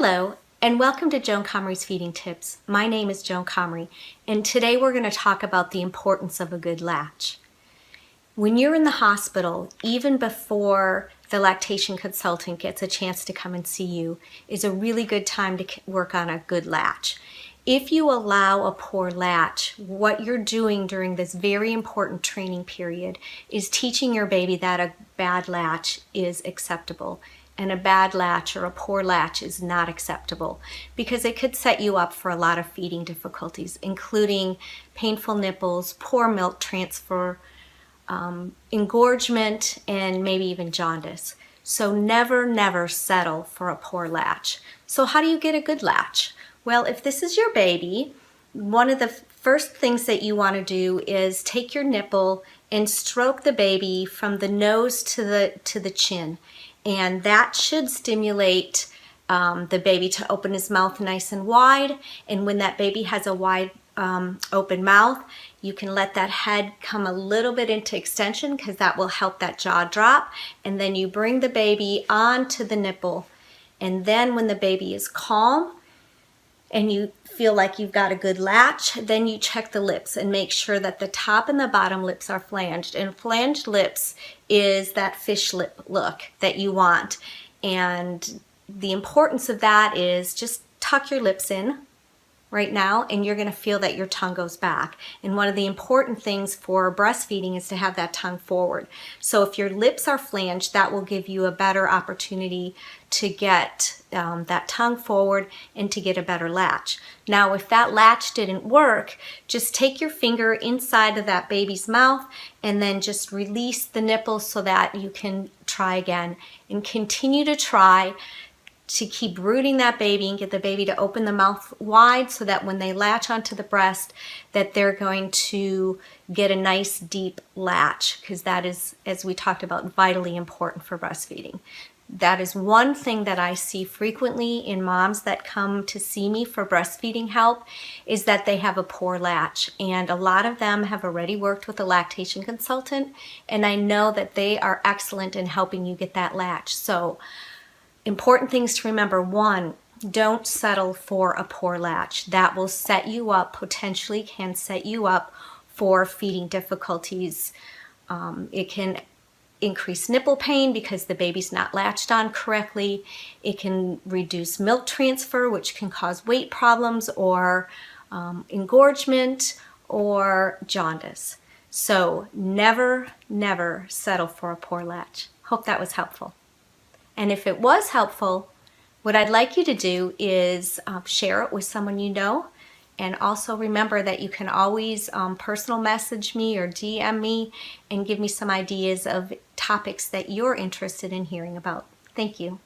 Hello, and welcome to Joan Comrie's Feeding Tips. My name is Joan Comrie, and today we're going to talk about the importance of a good latch. When you're in the hospital, even before the lactation consultant gets a chance to come and see you, is a really good time to work on a good latch. If you allow a poor latch, what you're doing during this very important training period is teaching your baby that a bad latch is acceptable. And a bad latch or a poor latch is not acceptable because it could set you up for a lot of feeding difficulties, including painful nipples, poor milk transfer, engorgement, and maybe even jaundice. So never settle for a poor latch. So how do you get a good latch? Well, if this is your baby, one of the first things that you want to do is take your nipple and stroke the baby from the nose to the chin. And that should stimulate the baby to open his mouth nice and wide. And when that baby has a wide open mouth, you can let that head come a little bit into extension because that will help that jaw drop. And then you bring the baby onto the nipple. And then when the baby is calm and you feel like you've got a good latch, then you check the lips and make sure that the top and the bottom lips are flanged. And flanged lips is that fish lip look that you want. And the importance of that is just tuck your lips in right now and you're going to feel that your tongue goes back. And one of the important things for breastfeeding is to have that tongue forward. So if your lips are flanged, that will give you a better opportunity to get that tongue forward and to get a better latch. Now, if that latch didn't work, just take your finger inside of that baby's mouth and then just release the nipple so that you can try again and continue to try to keep rooting that baby and get the baby to open the mouth wide so that when they latch onto the breast that they're going to get a nice deep latch, because that is, as we talked about, vitally important for breastfeeding. That is one thing that I see frequently in moms that come to see me for breastfeeding help is that they have a poor latch, and a lot of them have already worked with a lactation consultant, and I know that they are excellent in helping you get that latch. So important things to remember: one, don't settle for a poor latch. That will set you up, potentially can set you up for feeding difficulties. It can increase nipple pain because the baby's not latched on correctly. It can reduce milk transfer, which can cause weight problems or engorgement or jaundice. So never settle for a poor latch. Hope that was helpful. And if it was helpful, what I'd like you to do is share it with someone you know. And also remember that you can always personal message me or DM me and give me some ideas of topics that you're interested in hearing about. Thank you.